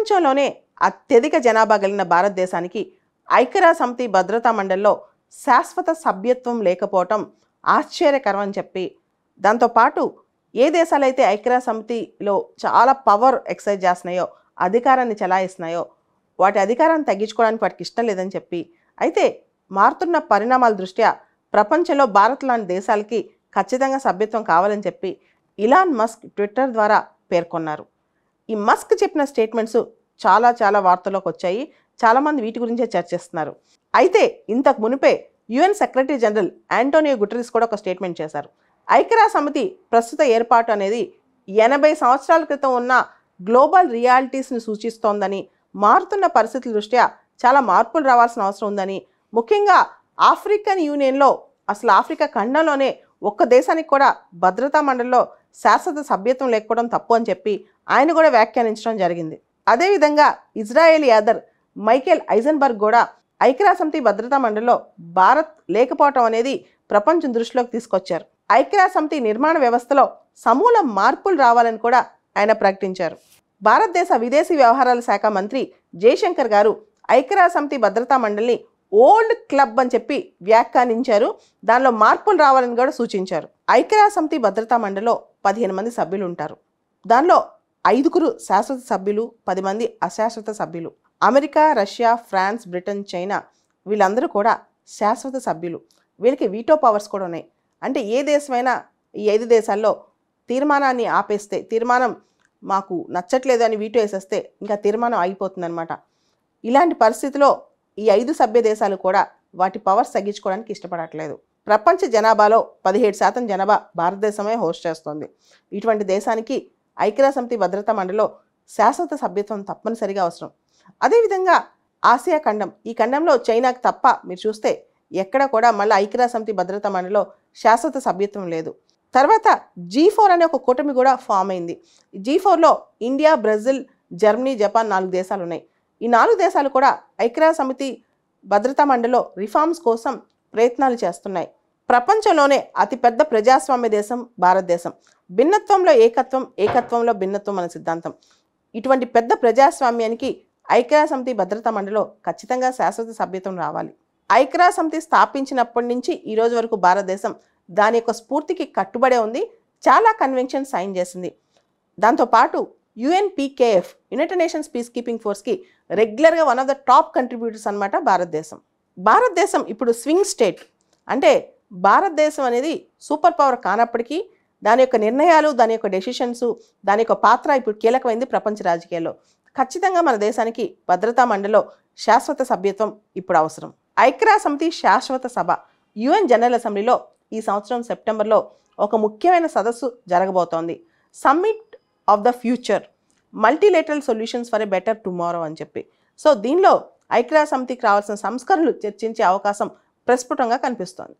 ప్రపంచంలోనే అత్యధిక జనాభా కలిగిన భారతదేశానికి ఐక్యరాజ్యసమితి భద్రతా మండలిలో శాశ్వత సభ్యత్వం లేకపోవటం ఆశ్చర్యకరం అని చెప్పి, దాంతోపాటు ఏ దేశాలైతే ఐక్యరాజ్యసమితిలో చాలా పవర్ ఎక్సర్సైజ్ చేస్తున్నాయో, అధికారాన్ని చెలాయిస్తున్నాయో, వాటి అధికారాన్ని తగ్గించుకోవడానికి వాటికి ఇష్టం లేదని చెప్పి, అయితే మారుతున్న పరిణామాల దృష్ట్యా ప్రపంచంలో భారత్ లాంటి దేశాలకి ఖచ్చితంగా సభ్యత్వం కావాలని చెప్పి ఇలాన్ మస్క్ ట్విట్టర్ ద్వారా పేర్కొన్నారు. ఈ మస్క్ చెప్పిన స్టేట్మెంట్స్ చాలా వార్తల్లోకి వచ్చాయి. చాలామంది వీటి గురించే చర్చిస్తున్నారు. అయితే ఇంతకు మునిపే UN secretary general Antonio Guterres కూడా ఒక స్టేట్మెంట్ చేశారు. ఐక్యరాజ్యసమితి ప్రస్తుత ఏర్పాటు అనేది 80 సంవత్సరాల క్రితం ఉన్న గ్లోబల్ రియాలిటీస్ని సూచిస్తోందని, మారుతున్న పరిస్థితుల దృష్ట్యా చాలా మార్పులు రావాల్సిన అవసరం ఉందని, ముఖ్యంగా ఆఫ్రికన్ యూనియన్లో అసలు ఆఫ్రికా ఖండంలోనే ఒక్క దేశానికి కూడా భద్రతా మండలిలో శాశ్వత సభ్యత్వం లేకపోవడం తప్పు అని చెప్పి ఆయన కూడా వ్యాఖ్యానించడం జరిగింది. అదేవిధంగా ఇజ్రాయేలీ అదర్ మైకేల్ ఐజెన్బర్గ్ కూడా ఐక్యరాజ్యసమితి భద్రతా మండలిలో భారత్ లేకపోవటం అనేది ప్రపంచం దృష్టిలోకి తీసుకొచ్చారు. ఐక్యరాజ్యసమితి నిర్మాణ వ్యవస్థలో సమూల మార్పులు రావాలని కూడా ఆయన ప్రకటించారు. భారతదేశ విదేశీ వ్యవహారాల శాఖ మంత్రి జయశంకర్ గారు ఐక్యరాజ్యసమితి భద్రతా మండలిని ఓల్డ్ క్లబ్ అని చెప్పి వ్యాఖ్యానించారు. దానిలో మార్పులు రావాలని కూడా సూచించారు. ఐక్యరాజ్యసమితి భద్రతా మండలిలో 15 మంది సభ్యులు ఉంటారు. దానిలో 5 శాశ్వత సభ్యులు, 10 మంది అశాశ్వత సభ్యులు. America, Russia, France, Britain, China వీళ్ళందరూ కూడా శాశ్వత సభ్యులు. వీళ్ళకి వీటో పవర్స్ కూడా ఉన్నాయి. అంటే ఏ దేశమైనా ఈ 5 దేశాల్లో తీర్మానాన్ని ఆపేస్తే, తీర్మానం మాకు నచ్చట్లేదు అని వీటో వేసేస్తే ఇంకా తీర్మానం ఆగిపోతుందన్నమాట. ఇలాంటి పరిస్థితిలో ఈ 5 సభ్య దేశాలు కూడా వాటి పవర్స్ తగ్గించుకోవడానికి ఇష్టపడట్లేదు. ప్రపంచ జనాభాలో 17% జనాభా భారతదేశమే హోస్ట్ చేస్తోంది. ఇటువంటి దేశానికి ఐక్యరాజ్యసమితి భద్రతా మండలిలో శాశ్వత సభ్యత్వం తప్పనిసరిగా అవసరం. అదేవిధంగా ఆసియా ఖండం, ఈ ఖండంలో చైనాకి తప్ప మీరు చూస్తే ఎక్కడ కూడా మళ్ళీ ఐక్యరాజ్యసమితి భద్రతా మండలిలో శాశ్వత సభ్యత్వం లేదు. తర్వాత G4 అనే ఒక కూటమి కూడా ఫామ్ అయింది. G4లో ఇండియా, బ్రెజిల్, జర్మనీ, జపాన్ 4 దేశాలు ఉన్నాయి. ఈ 4 దేశాలు కూడా ఐక్యరాజ్యసమితి భద్రతా మండలిలో రిఫార్మ్స్ కోసం ప్రయత్నాలు చేస్తున్నాయి. ప్రపంచంలోనే అతిపెద్ద ప్రజాస్వామ్య దేశం భారతదేశం. భిన్నత్వంలో ఏకత్వం, ఏకత్వంలో భిన్నత్వం అనే సిద్ధాంతం. ఇటువంటి పెద్ద ప్రజాస్వామ్యానికి ఐక్యరాజ్యసమితి భద్రతా మండలిలో ఖచ్చితంగా శాశ్వత సభ్యత్వం రావాలి. ఐక్యరాజ్యసమితి స్థాపించినప్పటి నుంచి ఈ రోజు వరకు భారతదేశం దాని యొక్క స్ఫూర్తికి కట్టుబడే ఉంది. చాలా కన్వెన్షన్ సైన్ చేసింది. దాంతోపాటు UNPKF, United Nations peacekeeping ఫోర్స్కి రెగ్యులర్గా one of the top contributors అనమాట భారతదేశం. భారతదేశం ఇప్పుడు స్వింగ్ స్టేట్. అంటే భారతదేశం అనేది సూపర్ పవర్ కానప్పటికీ దాని యొక్క నిర్ణయాలు, దాని యొక్క డెసిషన్స్, దాని యొక్క పాత్ర ఇప్పుడు కీలకమైంది ప్రపంచ రాజకీయాల్లో. ఖచ్చితంగా మన దేశానికి భద్రతా మండలిలో శాశ్వత సభ్యత్వం ఇప్పుడు అవసరం. ఐక్యరాజ్యసమితి శాశ్వత సభ UN జనరల్ అసెంబ్లీలో ఈ సంవత్సరం సెప్టెంబర్లో ఒక ముఖ్యమైన సదస్సు జరగబోతోంది. Summit of the future, multilateral solutions for a better tomorrow అని చెప్పి. సో దీనిలో ఐక్యరాజ్యసమితికి రావాల్సిన సంస్కరణలు చర్చించే అవకాశం ప్రస్ఫుటంగా కనిపిస్తోంది.